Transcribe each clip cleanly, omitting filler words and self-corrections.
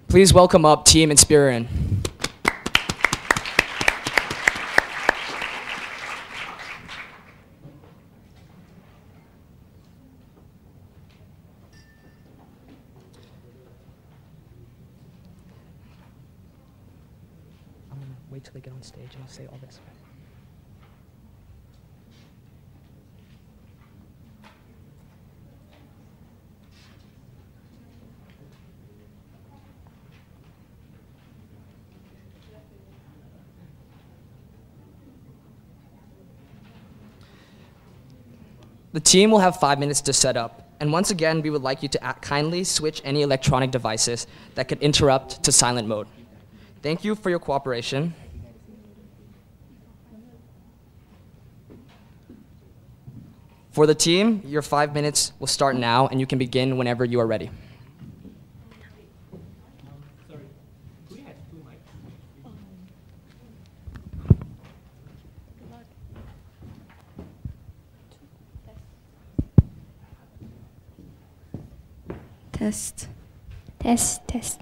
Please welcome up Team Inspirin. I'm gonna wait till they get on stage and I'll say all this. The team will have 5 minutes to set up, and once again, we would like you to kindly switch any electronic devices that could interrupt to silent mode. Thank you for your cooperation. For the team, your 5 minutes will start now, and you can begin whenever you are ready. Test. Test, test.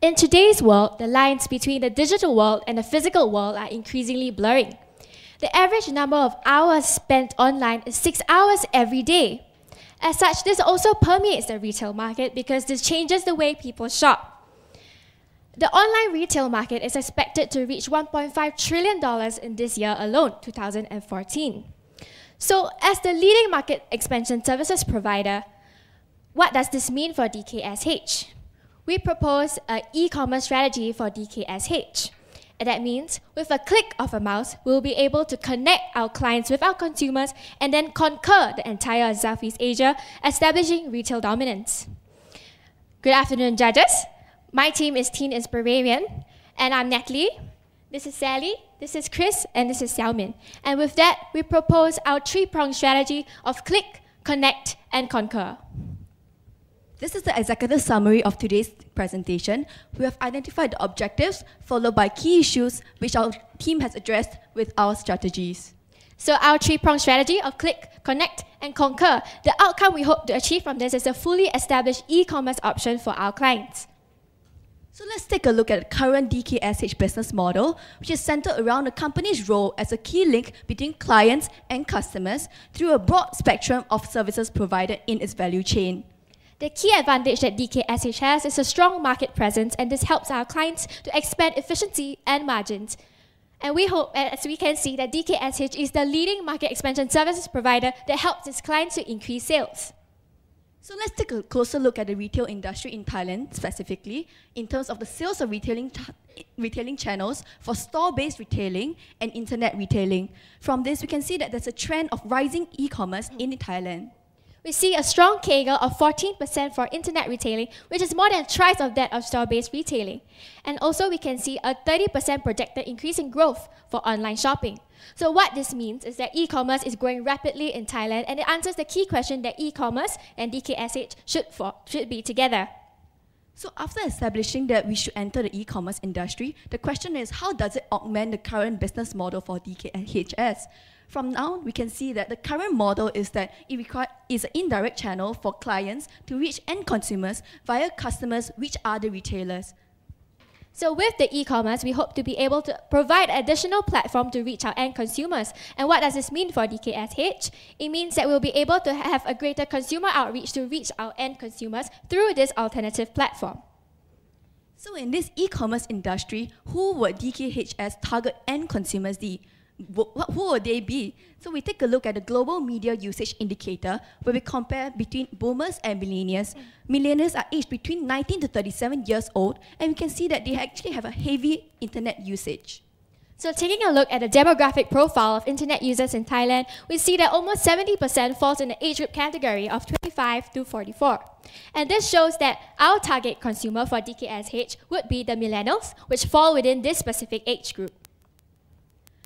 In today's world, the lines between the digital world and the physical world are increasingly blurring. The average number of hours spent online is 6 hours every day. As such, this also permeates the retail market because this changes the way people shop. The online retail market is expected to reach $1.5 trillion in this year alone, 2014. So, as the leading market expansion services provider, what does this mean for DKSH? We propose an e-commerce strategy for DKSH. And that means with a click of a mouse, we'll be able to connect our clients with our consumers and then conquer the entire Southeast Asia, establishing retail dominance. Good afternoon, judges. My team is Teen Inspirarian, and I'm Natalie. This is Sally, this is Chris, and this is Xiaomin. And with that, we propose our three-pronged strategy of click, connect, and conquer. This is the executive summary of today's presentation. We have identified the objectives, followed by key issues which our team has addressed with our strategies. So our three-pronged strategy of click, connect, and conquer, the outcome we hope to achieve from this is a fully established e-commerce option for our clients. So let's take a look at the current DKSH business model, which is centered around the company's role as a key link between clients and customers through a broad spectrum of services provided in its value chain. The key advantage that DKSH has is a strong market presence, and this helps our clients to expand efficiency and margins. And we hope, as we can see, that DKSH is the leading market expansion services provider that helps its clients to increase sales. So let's take a closer look at the retail industry in Thailand specifically, in terms of the sales of retailing channels for store-based retailing and internet retailing. From this, we can see that there's a trend of rising e-commerce in Thailand. We see a strong CAGR of 14% for internet retailing, which is more than twice of that of store-based retailing. And also we can see a 30% projected increase in growth for online shopping. So what this means is that e-commerce is growing rapidly in Thailand, and it answers the key question that e-commerce and DKSH should be together. So after establishing that we should enter the e-commerce industry, the question is, how does it augment the current business model for DKHS? From now, we can see that the current model is that it is an indirect channel for clients to reach end consumers via customers, which are the retailers. So with the e-commerce, we hope to be able to provide additional platform to reach our end consumers. And what does this mean for DKSH? It means that we'll be able to have a greater consumer outreach to reach our end consumers through this alternative platform. So in this e-commerce industry, who would DKHS target end consumers be? Who would they be? So we take a look at the global media usage indicator, where we compare between boomers and millennials. Millennials are aged between 19 to 37 years old, and we can see that they actually have a heavy internet usage. So taking a look at the demographic profile of internet users in Thailand, we see that almost 70% falls in the age group category of 25 to 44. And this shows that our target consumer for DKSH would be the millennials, which fall within this specific age group.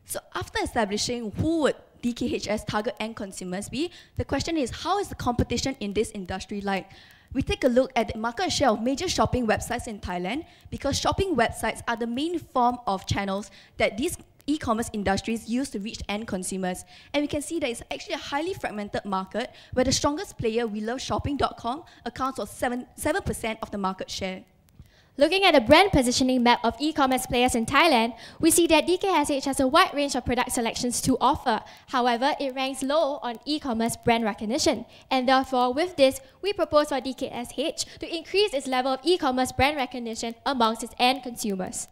So after establishing who would DKHS target end consumers be, the question is, how is the competition in this industry like? We take a look at the market share of major shopping websites in Thailand, because shopping websites are the main form of channels that these e-commerce industries use to reach end consumers. And we can see that it's actually a highly fragmented market where the strongest player, WeLoveShopping.com, accounts for 7% of the market share. Looking at the brand positioning map of e-commerce players in Thailand, we see that DKSH has a wide range of product selections to offer. However, it ranks low on e-commerce brand recognition. And therefore, with this, we propose for DKSH to increase its level of e-commerce brand recognition amongst its end consumers.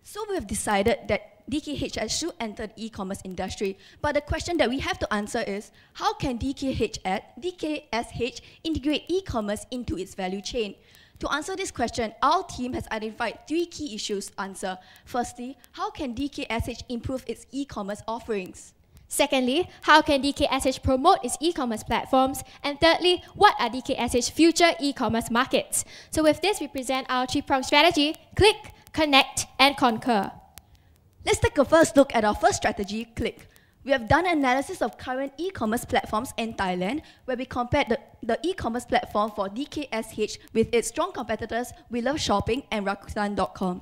So we have decided that DKHS should enter the e-commerce industry. But the question that we have to answer is, how can DKSH integrate e-commerce into its value chain? To answer this question, our team has identified 3 key issues to answer. Firstly, how can DKSH improve its e-commerce offerings? Secondly, how can DKSH promote its e-commerce platforms? And thirdly, what are DKSH's future e-commerce markets? So with this, we present our 3-pronged strategy: click, connect, and conquer. Let's take a first look at our first strategy, click. We have done an analysis of current e-commerce platforms in Thailand, where we compared the e-commerce platform for DKSH with its strong competitors, WeLoveShopping and Rakuten.com.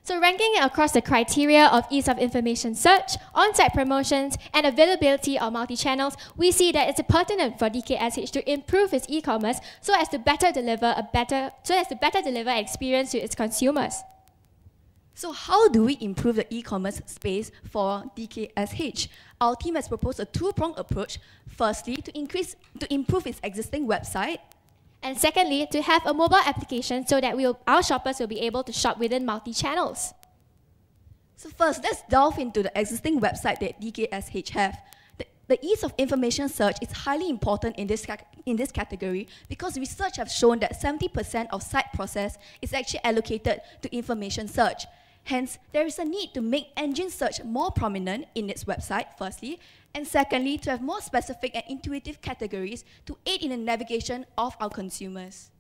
So ranking it across the criteria of ease of information search, on-site promotions, and availability of multi-channels, we see that it's pertinent for DKSH to improve its e-commerce so as to better deliver an experience to its consumers. So how do we improve the e-commerce space for DKSH? Our team has proposed a 2-pronged approach. Firstly, to improve its existing website. And secondly, to have a mobile application so that our shoppers will be able to shop within multi-channels. So first, let's delve into the existing website that DKSH have. The ease of information search is highly important in this category, because research has shown that 70% of site process is actually allocated to information search. Hence, there is a need to make engine search more prominent in its website, firstly, and secondly, to have more specific and intuitive categories to aid in the navigation of our consumers.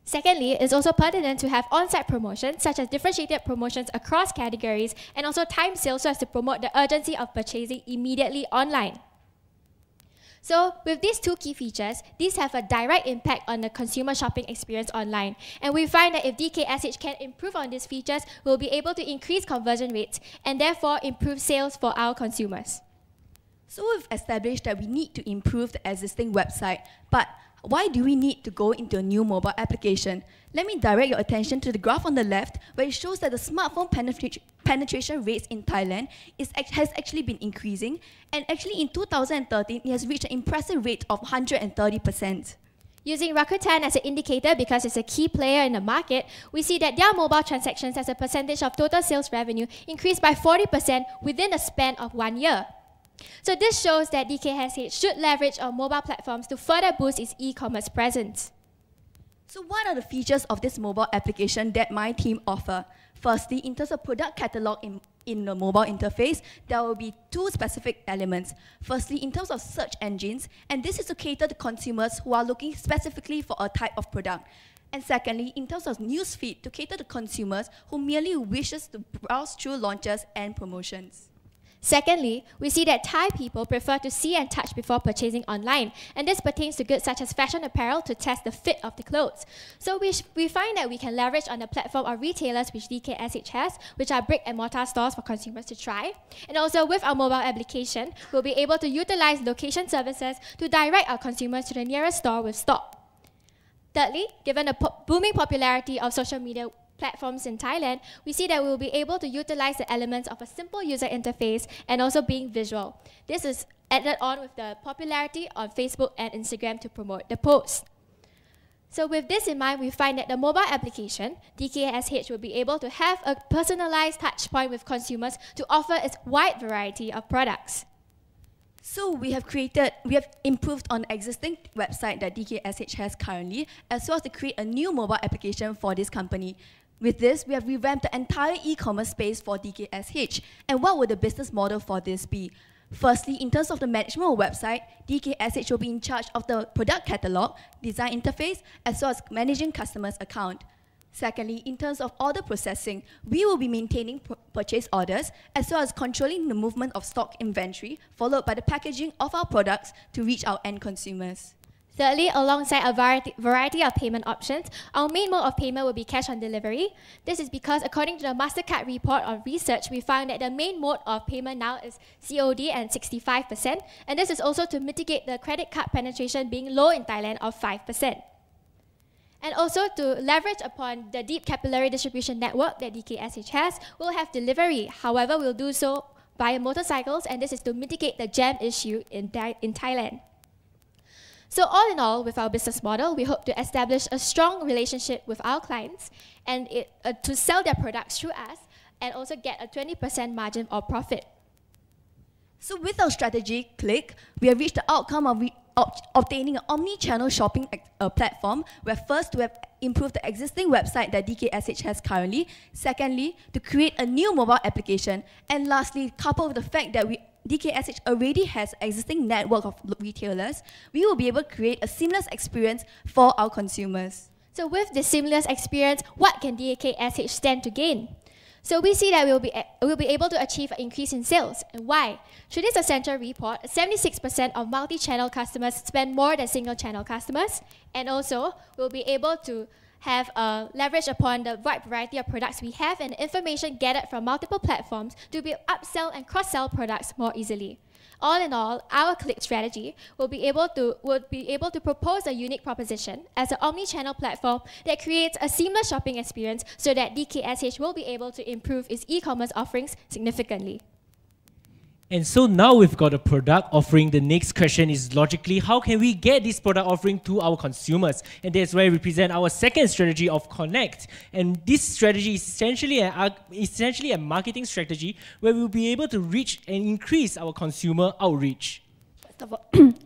Secondly, it's also pertinent to have on-site promotions, such as differentiated promotions across categories, and also time sales so as to promote the urgency of purchasing immediately online. So with these 2 key features, these have a direct impact on the consumer shopping experience online. And we find that if DKSH can improve on these features, we'll be able to increase conversion rates and therefore improve sales for our consumers. So we've established that we need to improve the existing website, but why do we need to go into a new mobile application? Let me direct your attention to the graph on the left, where it shows that the smartphone penetration rates in Thailand has actually been increasing, and actually in 2013, it has reached an impressive rate of 130%. Using Rakuten as an indicator because it's a key player in the market, we see that their mobile transactions as a percentage of total sales revenue increased by 40% within a span of 1 year. So this shows that DKSH should leverage on mobile platforms to further boost its e-commerce presence. So what are the features of this mobile application that my team offer? Firstly, in terms of product catalog in the mobile interface, there will be 2 specific elements. Firstly, in terms of search engines, and this is to cater to consumers who are looking specifically for a type of product. And secondly, in terms of newsfeed, to cater to consumers who merely wishes to browse through launches and promotions. Secondly, we see that Thai people prefer to see and touch before purchasing online, and this pertains to goods such as fashion apparel to test the fit of the clothes. So we find that we can leverage on the platform of retailers which DKSH has, which are brick and mortar stores for consumers to try. And also with our mobile application, we'll be able to utilize location services to direct our consumers to the nearest store with stock. Thirdly, given the booming popularity of social media platforms in Thailand, we see that we will be able to utilize the elements of a simple user interface and also being visual. This is added on with the popularity on Facebook and Instagram to promote the post. So with this in mind, we find that the mobile application, DKSH, will be able to have a personalized touch point with consumers to offer its wide variety of products. So we have improved on the existing website that DKSH has currently, as well as to create a new mobile application for this company. With this, we have revamped the entire e-commerce space for DKSH. And what would the business model for this be? Firstly, in terms of the management of website, DKSH will be in charge of the product catalog, design interface, as well as managing customers' account. Secondly, in terms of order processing, we will be maintaining purchase orders as well as controlling the movement of stock inventory, followed by the packaging of our products to reach our end consumers. Thirdly, alongside a variety of payment options, our main mode of payment will be cash on delivery. This is because according to the MasterCard report on research, we found that the main mode of payment now is COD and 65%, and this is also to mitigate the credit card penetration being low in Thailand of 5%. And also to leverage upon the deep capillary distribution network that DKSH has, we'll have delivery. However, we'll do so via motorcycles, and this is to mitigate the jam issue in Thailand. So all in all, with our business model, we hope to establish a strong relationship with our clients and to sell their products through us and also get a 20% margin or profit. So with our strategy, Click, we have reached the outcome of obtaining an omni-channel shopping platform, where first to have improved the existing website that DKSH has currently, secondly, to create a new mobile application, and lastly, coupled with the fact that DKSH already has an existing network of retailers, we will be able to create a seamless experience for our consumers. So with this seamless experience, what can DKSH stand to gain? So we see that we'll be able to achieve an increase in sales. And why? Through this Accenture report, 76% of multi-channel customers spend more than single-channel customers. And also, we'll be able to have leverage upon the wide variety of products we have and information gathered from multiple platforms to be upsell and cross-sell products more easily. All in all, our Click strategy will be able to propose a unique proposition as an omni-channel platform that creates a seamless shopping experience so that DKSH will be able to improve its e-commerce offerings significantly. And so now we've got a product offering. The next question is logically, how can we get this product offering to our consumers? And that's why we present our second strategy of Connect. And this strategy is essentially a marketing strategy where we'll be able to reach and increase our consumer outreach.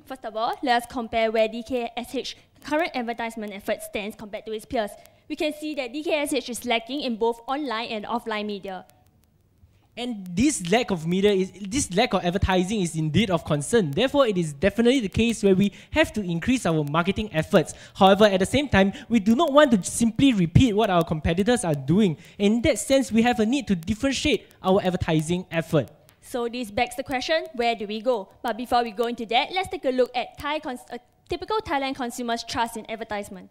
First of all, let us compare where DKSH current advertisement efforts stands compared to its peers. We can see that DKSH is lacking in both online and offline media. And this lack of advertising is indeed of concern. Therefore, it is definitely the case where we have to increase our marketing efforts. However, at the same time, we do not want to simply repeat what our competitors are doing. In that sense, we have a need to differentiate our advertising effort. So this begs the question, where do we go? But before we go into that, let's take a look at typical Thailand consumers' trust in advertisement.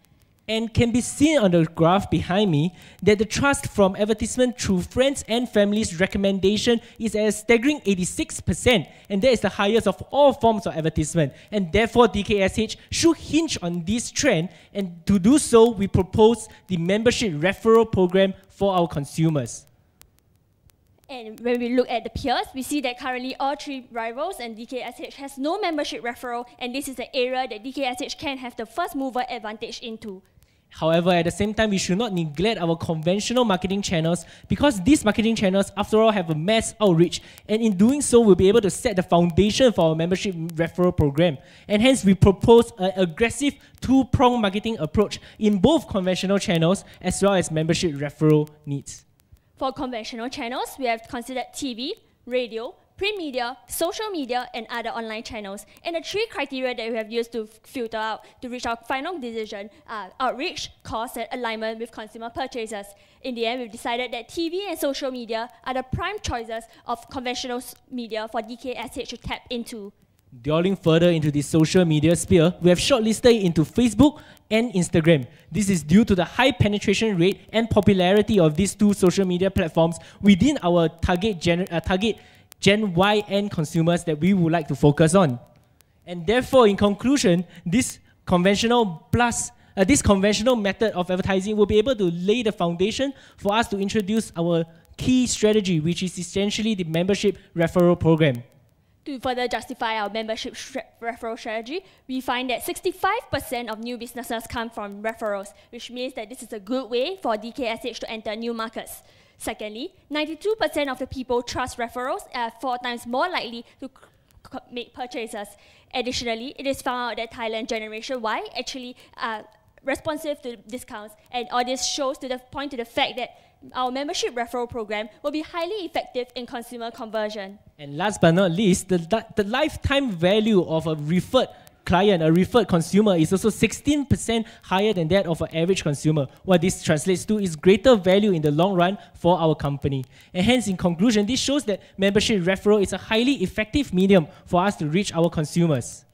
And can be seen on the graph behind me that the trust from advertisement through friends and family's recommendation is at a staggering 86%, and that is the highest of all forms of advertisement. And therefore, DKSH should hinge on this trend, and to do so, we propose the membership referral program for our consumers. And when we look at the peers, we see that currently all three rivals and DKSH has no membership referral, and this is the area that DKSH can have the first mover advantage into. However, at the same time, we should not neglect our conventional marketing channels, because these marketing channels, after all, have a mass outreach, and in doing so, we'll be able to set the foundation for our membership referral program. And hence, we propose an aggressive two-pronged marketing approach in both conventional channels as well as membership referral needs. For conventional channels, we have considered TV, radio, print media, social media, and other online channels. And the three criteria that we have used to filter out to reach our final decision are outreach, cost, and alignment with consumer purchases. In the end, we've decided that TV and social media are the prime choices of conventional media for DKSH to tap into. Delving further into the social media sphere, we have shortlisted into Facebook and Instagram. This is due to the high penetration rate and popularity of these two social media platforms within our target Gen Y and consumers that we would like to focus on. And therefore, in conclusion, this conventional method of advertising will be able to lay the foundation for us to introduce our key strategy, which is essentially the membership referral program. To further justify our membership referral strategy, we find that 65% of new businesses come from referrals, which means that this is a good way for DKSH to enter new markets. Secondly, 92% of the people trust referrals are 4 times more likely to make purchases. Additionally, it is found out that Thailand Generation Y actually are responsive to discounts, and all this shows to the point to the fact that our membership referral program will be highly effective in consumer conversion. And last but not least, the lifetime value of a referred client, a referred consumer, is also 16% higher than that of an average consumer. What this translates to is greater value in the long run for our company. And hence, in conclusion, this shows that membership referral is a highly effective medium for us to reach our consumers.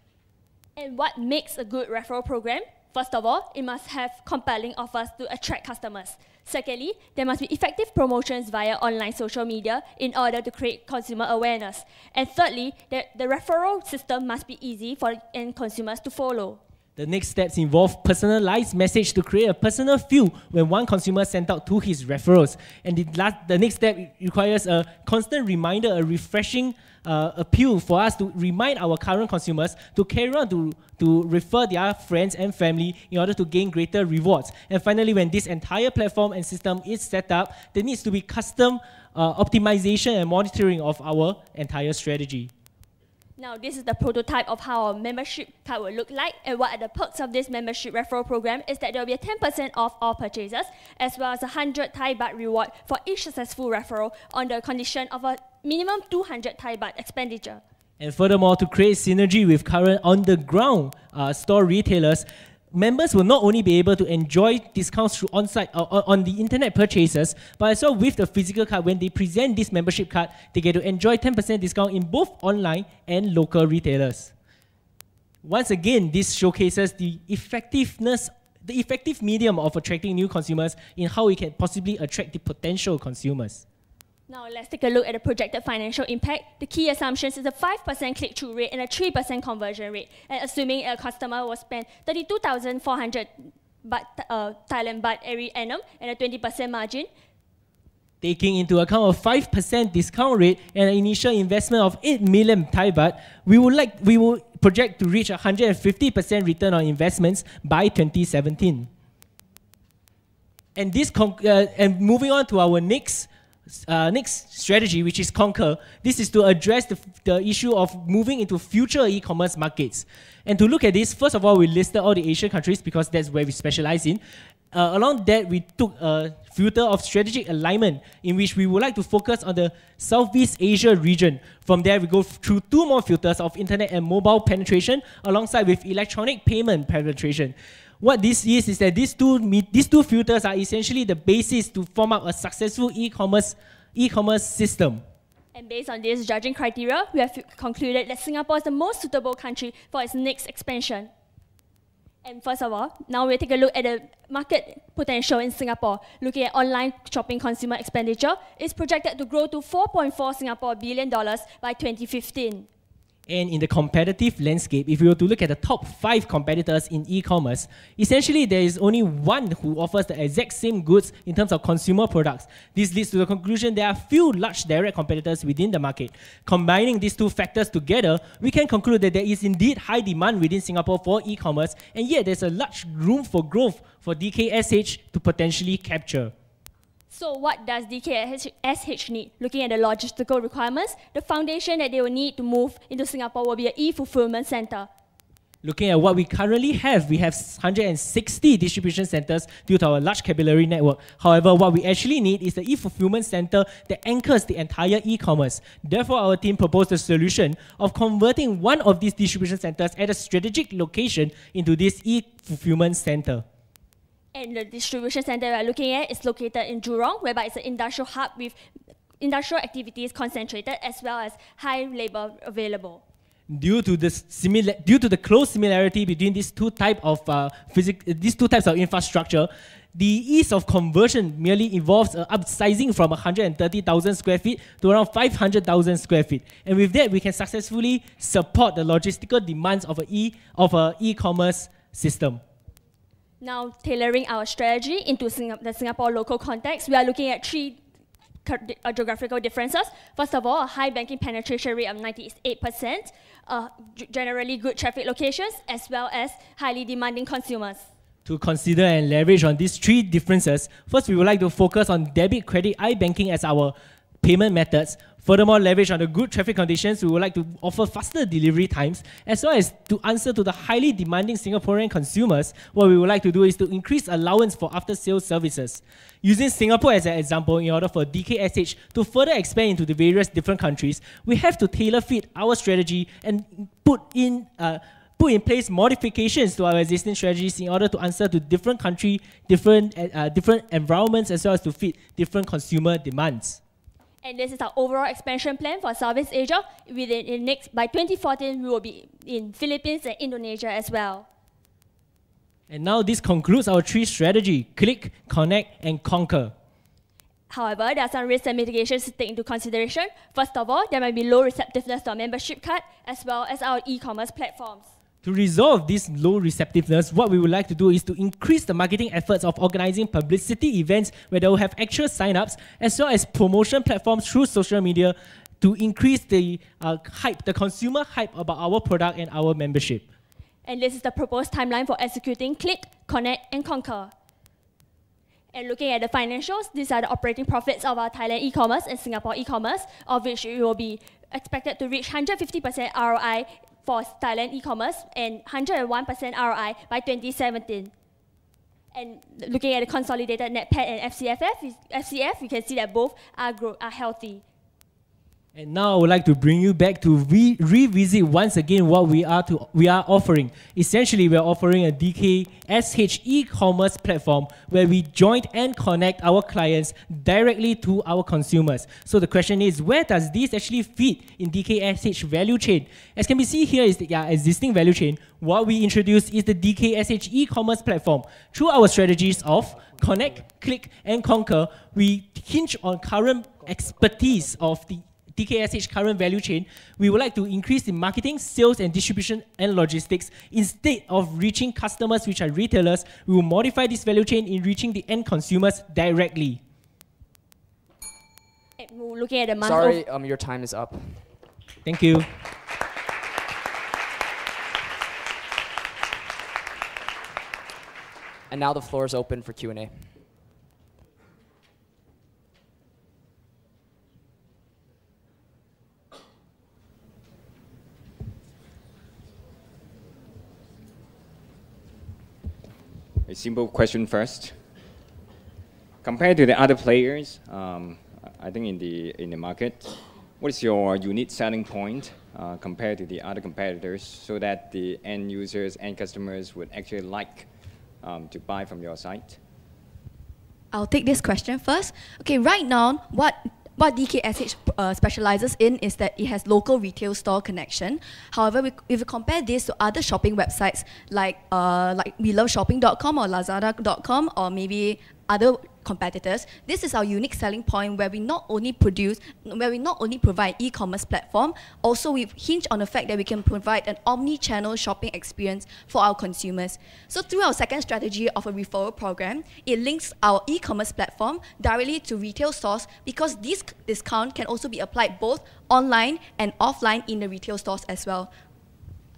And what makes a good referral program? First of all, it must have compelling offers to attract customers. Secondly, there must be effective promotions via online social media in order to create consumer awareness. And thirdly, the referral system must be easy for end consumers to follow. The next steps involve personalized message to create a personal feel when one consumer sent out to his referrals. And the next step requires a constant reminder, a refreshing appeal for us to remind our current consumers to carry on to refer their friends and family in order to gain greater rewards. And finally, when this entire platform and system is set up, there needs to be custom optimization and monitoring of our entire strategy. Now, this is the prototype of how our membership card will look like, and what are the perks of this membership referral program is that there will be a 10% off all purchases, as well as a 100 Thai baht reward for each successful referral on the condition of a minimum 200 Thai baht expenditure. And furthermore, to create synergy with current on-the-ground store retailers, members will not only be able to enjoy discounts through on-site on the internet purchases, but as well with the physical card. When they present this membership card, they get to enjoy 10% discount in both online and local retailers. Once again, this showcases the effective medium of attracting new consumers in how we can possibly attract the potential consumers. Now let's take a look at the projected financial impact. The key assumptions is a 5% click-through rate and a 3% conversion rate. And assuming a customer will spend 32,400 Thailand baht every annum and a 20% margin. Taking into account a 5% discount rate and an initial investment of 8 million Thai baht, we will project to reach a 150% return on investments by 2017. And moving on to our next strategy, which is Conquer. This is to address the issue of moving into future e-commerce markets. And to look at this, first of all, we listed all the Asian countries because that's where we specialize in. Along that, we took a filter of strategic alignment in which we would like to focus on the Southeast Asia region. From there, we go through 2 more filters of internet and mobile penetration alongside with electronic payment penetration. What this is that these two filters are essentially the basis to form up a successful e-commerce system. And based on this judging criteria, we have concluded that Singapore is the most suitable country for its next expansion. And first of all, now we'll take a look at the market potential in Singapore. Looking at online shopping consumer expenditure, it's projected to grow to $4.4 billion by 2015. And in the competitive landscape, if we were to look at the top 5 competitors in e-commerce, essentially there is only one who offers the exact same goods in terms of consumer products. This leads to the conclusion there are few large direct competitors within the market. Combining these 2 factors together, we can conclude that there is indeed high demand within Singapore for e-commerce, and yet there's a large room for growth for DKSH to potentially capture. So what does DKSH need? Looking at the logistical requirements, the foundation that they will need to move into Singapore will be an e-fulfillment center. Looking at what we currently have, we have 160 distribution centers due to our large capillary network. However, what we actually need is the e-fulfillment center that anchors the entire e-commerce. Therefore, our team proposed a solution of converting one of these distribution centers at a strategic location into this e-fulfillment center. And the distribution center we are looking at is located in Jurong, whereby it's an industrial hub with industrial activities concentrated as well as high labor available. Due to the close similarity between these two types of infrastructure, the ease of conversion merely involves upsizing from 130,000 square feet to around 500,000 square feet. And with that, we can successfully support the logistical demands of an e-commerce system. Now, tailoring our strategy into the Singapore local context, we are looking at 3 geographical differences. First of all, a high banking penetration rate of 98%, generally good traffic locations, as well as highly demanding consumers. To consider and leverage on these 3 differences, first we would like to focus on debit, credit, iBanking as our payment methods. Furthermore, leverage on the good traffic conditions, we would like to offer faster delivery times, as well as to answer to the highly demanding Singaporean consumers. What we would like to do is to increase allowance for after-sales services. Using Singapore as an example, in order for DKSH to further expand into the various different countries, we have to tailor-fit our strategy and put in put in place modifications to our existing strategies in order to answer to different country, different environments, as well as to fit different consumer demands. And this is our overall expansion plan for Southeast Asia. By 2014, we will be in Philippines and Indonesia as well. And now this concludes our 3 strategy: click, connect, and conquer. However, there are some risks and mitigations to take into consideration. First of all, there might be low receptiveness to our membership card as well as our e-commerce platforms. To resolve this low receptiveness, what we would like to do is to increase the marketing efforts of organizing publicity events where they will have actual sign-ups, as well as promotion platforms through social media to increase the hype, the consumer hype about our product and our membership. And this is the proposed timeline for executing Click, Connect, and Conquer. And looking at the financials, these are the operating profits of our Thailand e-commerce and Singapore e-commerce, of which we will be expected to reach 150% ROI for Thailand e-commerce and 101% ROI by 2017. And looking at the consolidated net PAT and FCF, you can see that both are healthy. And now I would like to bring you back to revisit once again what we are offering. Essentially, we are offering a DKSH e-commerce platform where we join and connect our clients directly to our consumers. So the question is, where does this actually fit in DKSH value chain? As can be seen here is the existing value chain. What we introduced is the DKSH e-commerce platform. Through our strategies of connect, click, and conquer, we hinge on current expertise of the DKSH current value chain. We would like to increase the marketing, sales, and distribution and logistics. Instead of reaching customers, which are retailers, we will modify this value chain in reaching the end consumers directly. Looking at the month. Sorry, your time is up. Thank you. And now the floor is open for Q&A. A simple question first. Compared to the other players, I think in the market, what is your unique selling point compared to the other competitors so that the end users and customers would actually like to buy from your site? I'll take this question first. Okay, right now, what DKSH specializes in is that it has local retail store connection. However, if we compare this to other shopping websites like WeLoveShopping.com or Lazada.com or maybe other competitors, this is our unique selling point where we not only provide e-commerce platform, also we hinge on the fact that we can provide an omni-channel shopping experience for our consumers. So through our second strategy of a referral program, it links our e-commerce platform directly to retail stores because this discount can also be applied both online and offline in the retail stores as well.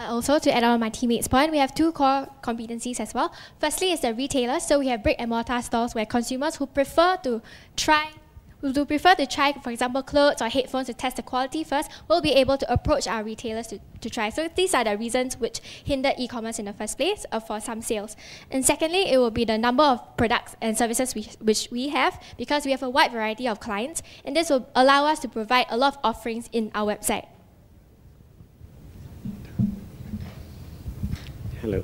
Also, to add on my teammates' point, we have 2 core competencies as well. Firstly is the retailers. So we have brick and mortar stores where consumers who prefer to try, for example, clothes or headphones to test the quality first, will be able to approach our retailers to try. So these are the reasons which hinder e-commerce in the first place for some sales. And secondly, it will be the number of products and services which we have, because we have a wide variety of clients, and this will allow us to provide a lot of offerings in our website. Hello.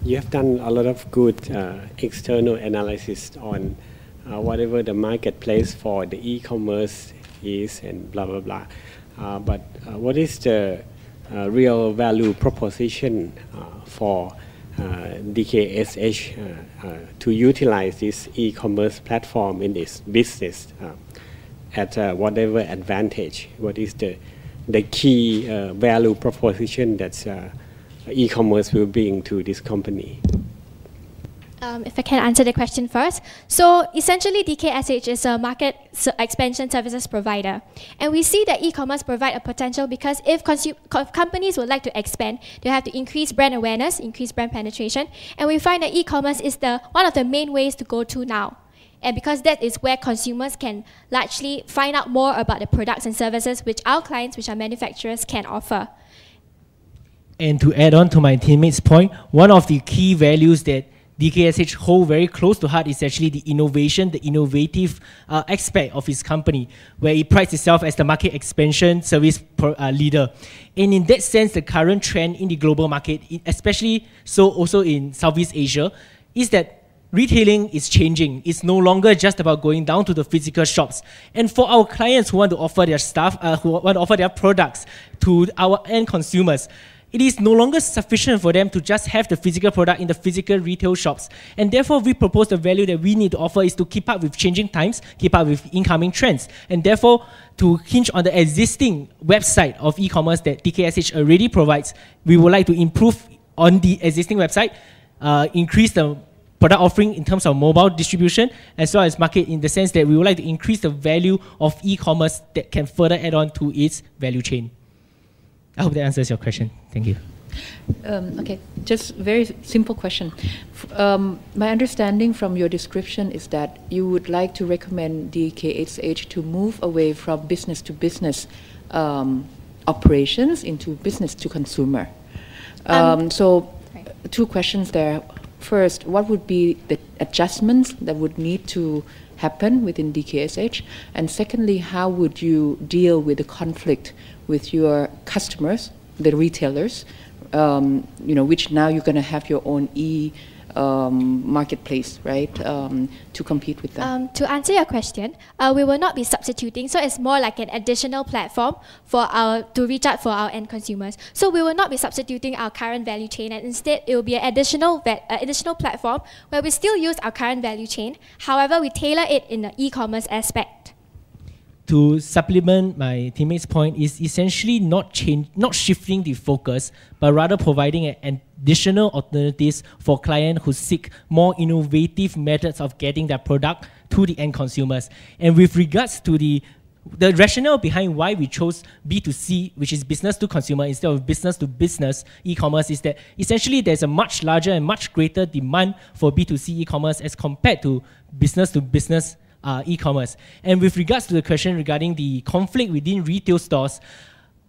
You have done a lot of good external analysis on whatever the marketplace for the e-commerce is and blah, blah, blah. But what is the real value proposition for DKSH to utilize this e-commerce platform in this business at whatever advantage? What is the key value proposition that e-commerce will bring to this company? If I can answer the question first. So essentially, DKSH is a market expansion services provider. And we see that e-commerce provide a potential because if companies would like to expand, they have to increase brand awareness, increase brand penetration. And we find that e-commerce is one of the main ways to go to now. And because that is where consumers can largely find out more about the products and services which our clients, which are manufacturers, can offer. And to add on to my teammate's point, one of the key values that DKSH hold very close to heart is actually the innovation, the innovative aspect of its company, where it prides itself as the market expansion service leader. And in that sense, the current trend in the global market, especially so also in Southeast Asia, is that retailing is changing. It's no longer just about going down to the physical shops. And for our clients who want to offer their stuff, who want to offer their products to our end consumers, it is no longer sufficient for them to just have the physical product in the physical retail shops. And therefore, we propose the value that we need to offer is to keep up with changing times, keep up with incoming trends. And therefore, to hinge on the existing website of e-commerce that DKSH already provides, we would like to improve on the existing website, increase the product offering in terms of mobile distribution, as well as market in the sense that we would like to increase the value of e-commerce that can further add on to its value chain. I hope that answers your question. Thank you. Okay, just very simple question. My understanding from your description is that you would like to recommend DKSH to move away from business to business operations into business to consumer. So, two questions there. First, what would be the adjustments that would need to happen within DKSH? And secondly, how would you deal with the conflict with your customers, the retailers, which now you're going to have your own marketplace, right, to compete with them? To answer your question, we will not be substituting, so it's more like an additional platform to reach out for our end consumers. So we will not be substituting our current value chain, and instead it will be an additional platform where we still use our current value chain. However, we tailor it in the e-commerce aspect. To supplement my teammate's point, is essentially not shifting the focus, but rather providing an additional alternatives for clients who seek more innovative methods of getting their product to the end consumers. And with regards to the rationale behind why we chose B2C, which is business to consumer, instead of business to business e-commerce, is that essentially there's a much larger and much greater demand for B2C e-commerce as compared to business e-commerce. And with regards to the question regarding the conflict within retail stores,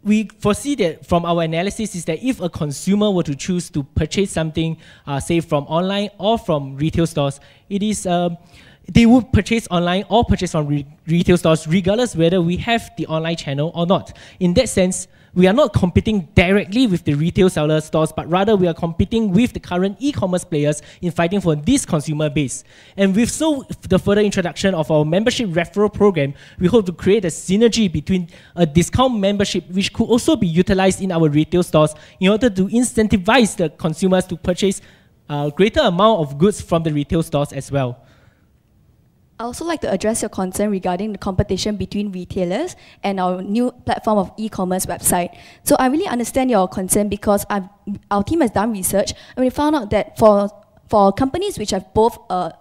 we foresee that from our analysis is that if a consumer were to choose to purchase something, say from online or from retail stores, it is they would purchase online or purchase from retail stores regardless whether we have the online channel or not. In that sense, we are not competing directly with the retail seller stores, but rather we are competing with the current e-commerce players in fighting for this consumer base. And with the further introduction of our membership referral program, we hope to create a synergy between a discount membership, which could also be utilized in our retail stores in order to incentivize the consumers to purchase a greater amount of goods from the retail stores as well. I'd also like to address your concern regarding the competition between retailers and our new platform of e-commerce website. So I really understand your concern because our team has done research and we found out that for companies which have both a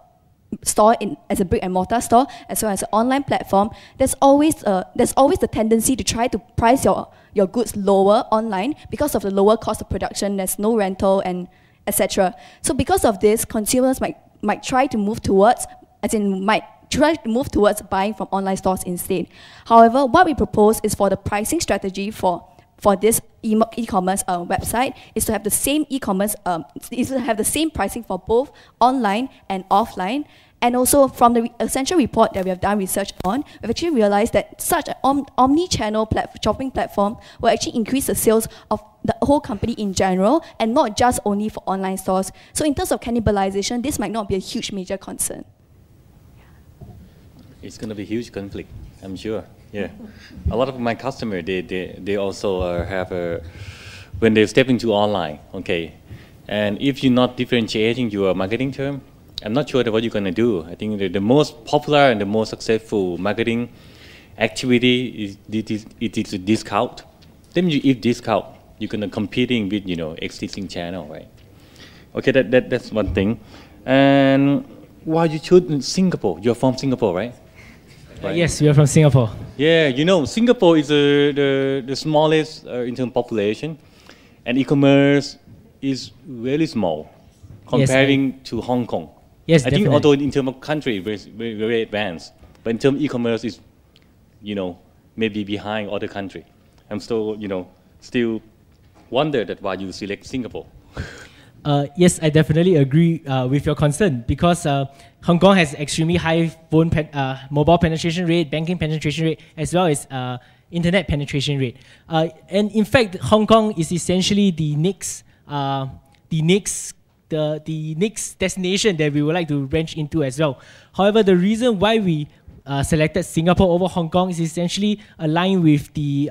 store as a brick and mortar store as well as an online platform, there's always the tendency to try to price your goods lower online because of the lower cost of production. There's no rental and etc. So because of this, consumers might try to move towards buying from online stores instead. However, what we propose is for the pricing strategy for this e-commerce website is to have the same pricing for both online and offline. And also from the Essential report that we have done research on, we've actually realized that such an omni-channel shopping platform will actually increase the sales of the whole company in general and not just only for online stores. So in terms of cannibalization, this might not be a huge major concern. It's going to be a huge conflict, I'm sure. Yeah, a lot of my customers, they also have when they step into online, okay, and if you're not differentiating your marketing term, I'm not sure what you're going to do. I think the most popular and the most successful marketing activity is a discount. Then if discount, you're going to competing with existing channel, right? Okay, that's one thing. And why you choose Singapore? You're from Singapore, right? Right. Yes, we are from Singapore. Yeah, Singapore is the smallest in terms of population, and e-commerce is really small comparing to Hong Kong. Yes, I definitely. think although in terms of country, very, very advanced, but in terms of e-commerce is, maybe behind other country. I'm still, still wonder that why you select Singapore. Yes, I definitely agree with your concern because Hong Kong has extremely high mobile penetration rate, banking penetration rate, as well as internet penetration rate. And in fact, Hong Kong is essentially the next destination that we would like to branch into as well. However, the reason why we selected Singapore over Hong Kong is essentially aligned with the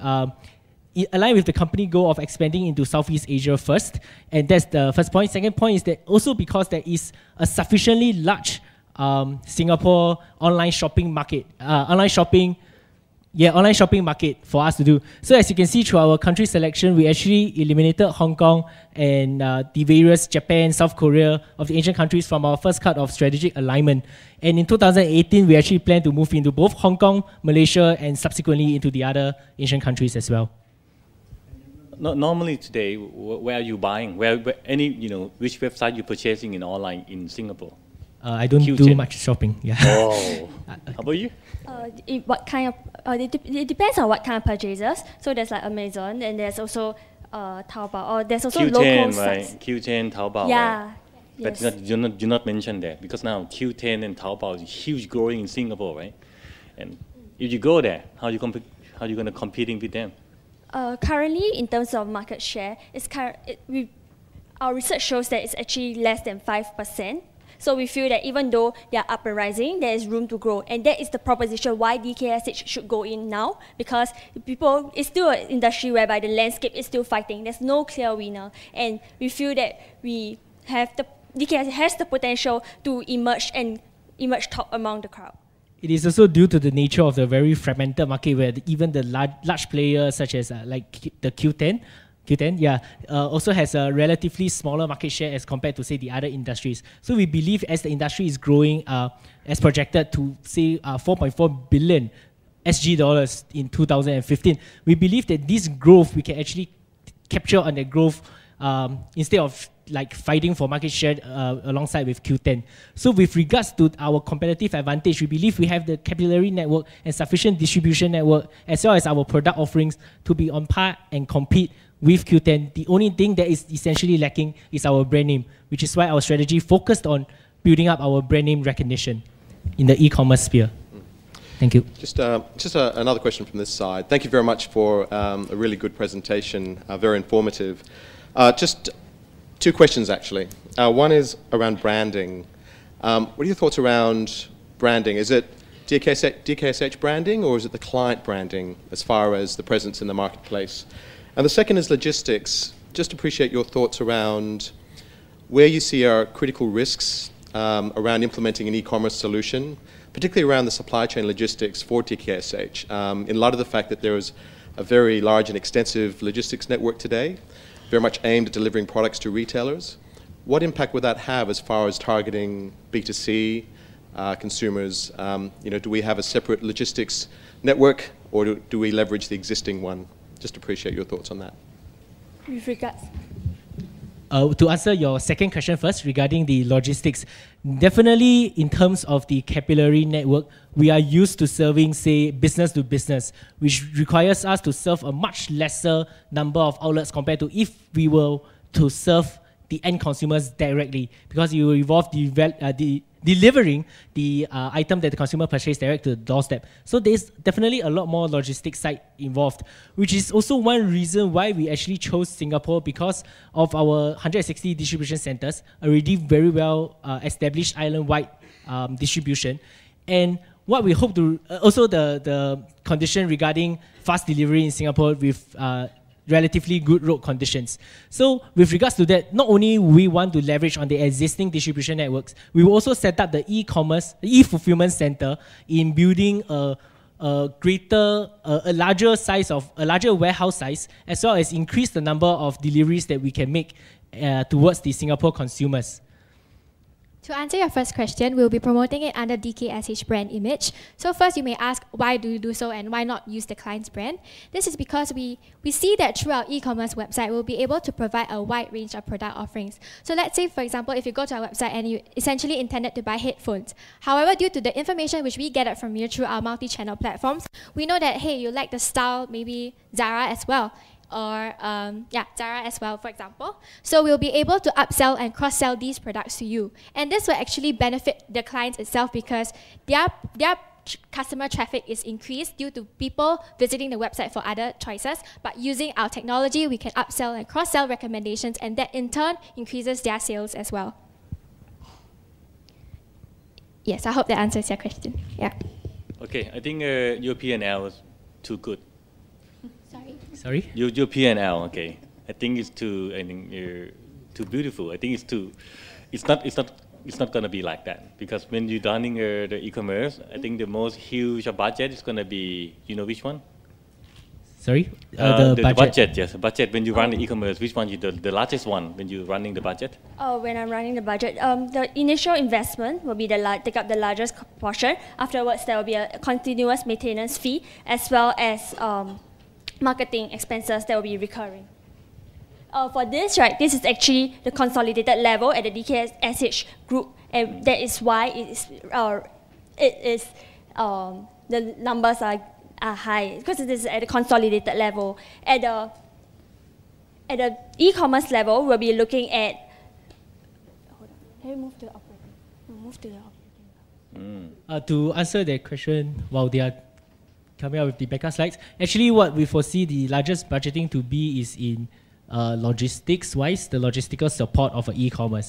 company goal of expanding into Southeast Asia first, and that's the first point. Second point is that also because there is a sufficiently large Singapore online shopping market, online shopping market for us to do. So as you can see through our country selection, we actually eliminated Hong Kong and the various Japan, South Korea of the Asian countries from our first cut of strategic alignment. And in 2018, we actually plan to move into both Hong Kong, Malaysia, and subsequently into the other Asian countries as well. Normally today, where are you buying? Which website you purchasing in online in Singapore? I don't do much shopping. Yeah. Oh. How about you? What kind of? It depends on what kind of purchases. So there's like Amazon, and there's also Taobao, or there's also Q10, local right? sites. Q10, Taobao. Yeah. Right? Yes. But do not mention that because now Q10 and Taobao is huge growing in Singapore, right? And if you go there, how you going to competing with them? Currently, in terms of market share, our research shows that it's actually less than 5%. So we feel that even though they are up and rising, there is room to grow. And that is the proposition why DKSH should go in now, because it's still an industry whereby the landscape is still fighting. There's no clear winner. And we feel that DKSH has the potential to emerge top among the crowd. It is also due to the nature of the very fragmented market where even the large players such as like the Q10, also has a relatively smaller market share as compared to, say, the other industries. So we believe as the industry is growing, as projected to, say, 4.4 billion SG dollars in 2015, we believe that this growth, we can actually capture on the growth instead of like fighting for market share alongside with Q10. So with regards to our competitive advantage, we believe we have the capillary network and sufficient distribution network, as well as our product offerings to be on par and compete with Q10. The only thing that is essentially lacking is our brand name, which is why our strategy focused on building up our brand name recognition in the e-commerce sphere. Thank you. Just another question from this side. Thank you very much for a really good presentation, very informative. Just two questions, actually. One is around branding. What are your thoughts around branding? Is it DKSH branding, or is it the client branding as far as the presence in the marketplace? And the second is logistics. Just appreciate your thoughts around where you see our critical risks around implementing an e-commerce solution, particularly around the supply chain logistics for DKSH, in light of the fact that there is a very large and extensive logistics network today, very much aimed at delivering products to retailers. What impact would that have as far as targeting B2C consumers? Do we have a separate logistics network, or do we leverage the existing one? Just appreciate your thoughts on that. With regards. To answer your second question first regarding the logistics, definitely in terms of the capillary network, we are used to serving, say, business to business, which requires us to serve a much lesser number of outlets compared to if we were to serve the end consumers directly, because you will involve delivering the item that the consumer purchased direct to the doorstep. So there's definitely a lot more logistics side involved, which is also one reason why we actually chose Singapore, because of our 160 distribution centers, already very well established island-wide distribution. And what we hope to, also the condition regarding fast delivery in Singapore with relatively good road conditions. So with regards to that, not only we want to leverage on the existing distribution networks, we will also set up the e-commerce, e-fulfillment center in building a larger warehouse size, as well as increase the number of deliveries that we can make towards the Singapore consumers. To answer your first question, we'll be promoting it under DKSH brand image. So first you may ask, why do you do so and why not use the client's brand? This is because we see that through our e-commerce website, we'll be able to provide a wide range of product offerings. So let's say, for example, if you go to our website and you essentially intended to buy headphones. However, due to the information which we gathered from you through our multi-channel platforms, we know that, hey, you like the style, maybe Zara as well. or Zara as well, for example. So we'll be able to upsell and cross-sell these products to you. And this will actually benefit the clients itself because their customer traffic is increased due to people visiting the website for other choices. But using our technology, we can upsell and cross-sell recommendations, and that in turn increases their sales as well. Yes, I hope that answers your question. Yeah. Okay, I think your P&L is too good. Sorry? Your P&L, okay. I think it's too beautiful. I think it's not going to be like that, because when you're running the e-commerce, I think the most huge budget is going to be, you know which one? Sorry? The budget, yes. Budget, when you run the e-commerce, which one is the largest one when you're running the budget? Oh, when I'm running the budget, the initial investment will be take up the largest portion. Afterwards, there will be a continuous maintenance fee, as well as marketing expenses that will be recurring. For this, right, this is actually the consolidated level at the DKSH group, and that is why the numbers are high, because it is at the consolidated level. At the e-commerce level, we'll be looking at. Hold on. Can we move to the operating? Move to the operating. To answer that question, while they are coming up with the backup slides, actually what we foresee the largest budgeting to be is in logistics-wise, the logistical support of the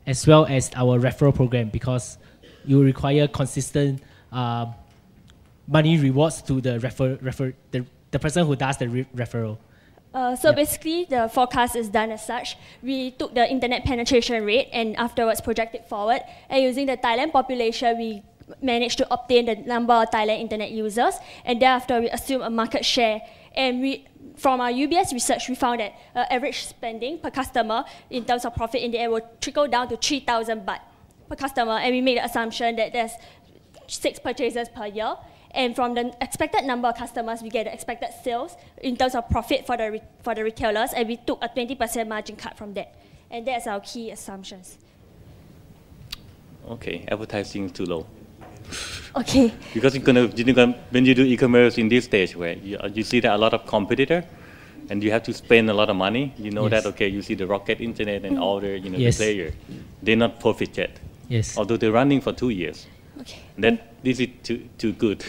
as well as our referral program, because you require consistent money rewards to the the person who does the referral. Basically, the forecast is done as such. We took the internet penetration rate and afterwards projected forward. And using the Thailand population, we managed to obtain the number of Thailand internet users. And thereafter, we assume a market share. And from our UBS research, we found that average spending per customer in terms of profit in the end will trickle down to 3,000 baht per customer. And we made the assumption that there's 6 purchases per year. And from the expected number of customers, we get the expected sales in terms of profit for the retailers, and we took a 20% margin cut from that. And that's our key assumptions. Okay, advertising is too low. Okay. Because when you do e-commerce in this stage, where you see that a lot of competitor, and you have to spend a lot of money, you know that, okay, you see the Rocket Internet and all the, the player, they're not profit yet. Yes. Although they're running for 2 years. Okay. This is too good.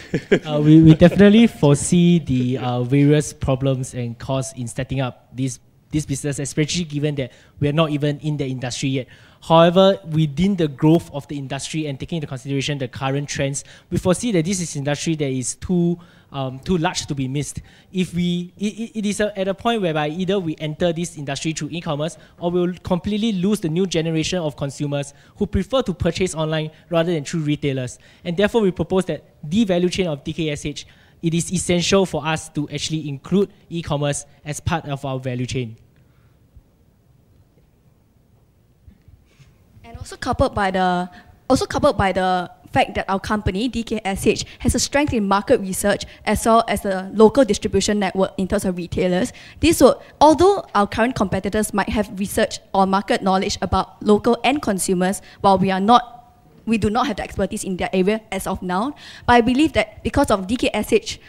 We definitely foresee the various problems and costs in setting up this business, especially given that we are not even in the industry yet. However, within the growth of the industry and taking into consideration the current trends, we foresee that this is an industry that is too large to be missed. It is at a point whereby either we enter this industry through e-commerce, or we'll completely lose the new generation of consumers who prefer to purchase online rather than through retailers. And therefore, we propose that the value chain of DKSH, it is essential for us to actually include e-commerce as part of our value chain. And also coupled by the fact that our company, DKSH, has a strength in market research as well as a local distribution network in terms of retailers. Although our current competitors might have research or market knowledge about local end consumers, while we do not have the expertise in that area as of now. But I believe that because of DKSH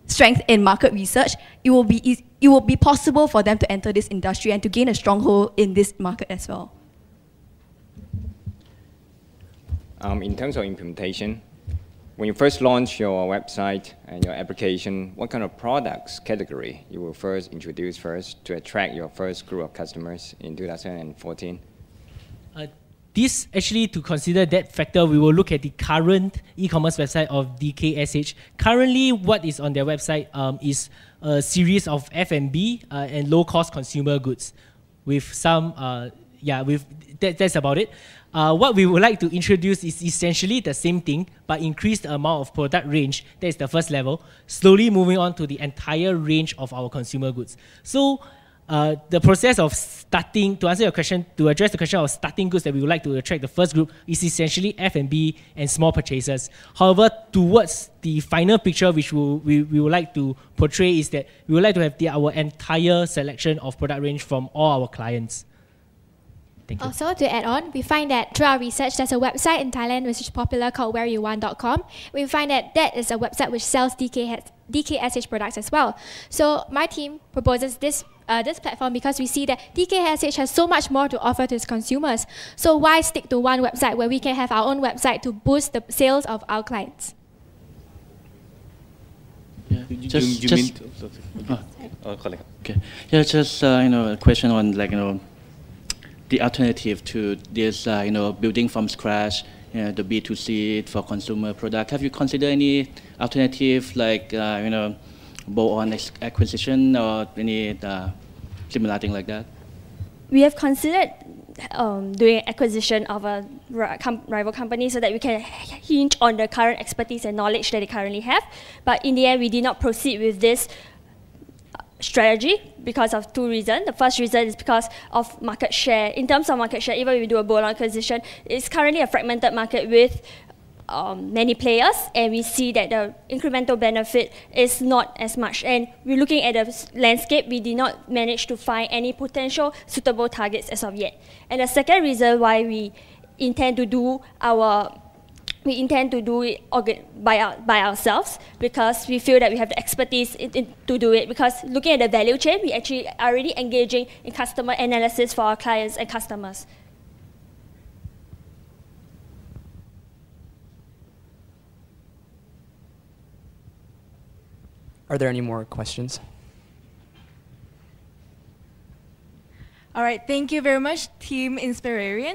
strength in market research, it will be possible for them to enter this industry and to gain a stronghold in this market as well. In terms of implementation, when you first launch your website and your application, what kind of products category you will first introduce to attract your first group of customers in 2014? This actually, to consider that factor, we will look at the current e-commerce website of DKSH. Currently, what is on their website is a series of F&B and low-cost consumer goods with some, that's about it. What we would like to introduce is essentially the same thing, but increase the amount of product range. That is the first level. Slowly moving on to the entire range of our consumer goods. So the process of starting, to answer your question, to address the question of starting goods that we would like to attract the first group is essentially F&B and small purchases. However, towards the final picture which we would like to portray is that we would like to have our entire selection of product range from all our clients. Thank you. Also, to add on, we find that through our research, there's a website in Thailand which is popular called whereyouwant.com. We find that that is a website which sells DKSH products as well. So my team proposes this platform because we see that DKSH has so much more to offer to its consumers. So why stick to one website where we can have our own website to boost the sales of our clients? Yeah, Okay. Yeah, just a question on the alternative to this building from scratch, the B2C for consumer product. Have you considered any alternative like bolt-on acquisition or any similar thing like that? We have considered doing acquisition of a rival company so that we can hinge on the current expertise and knowledge that they currently have. But in the end, we did not proceed with this strategy because of two reasons. The first reason is because of market share. In terms of market share, even if we do a bolt-on acquisition, it's currently a fragmented market with many players, and we see that the incremental benefit is not as much. And we're looking at the landscape, we did not manage to find any potential suitable targets as of yet. And the second reason why we intend to do it by ourselves, because we feel that we have the expertise to do it. Because looking at the value chain, we actually are already engaging in customer analysis for our clients and customers. Are there any more questions? All right, thank you very much, Team Inspirarian.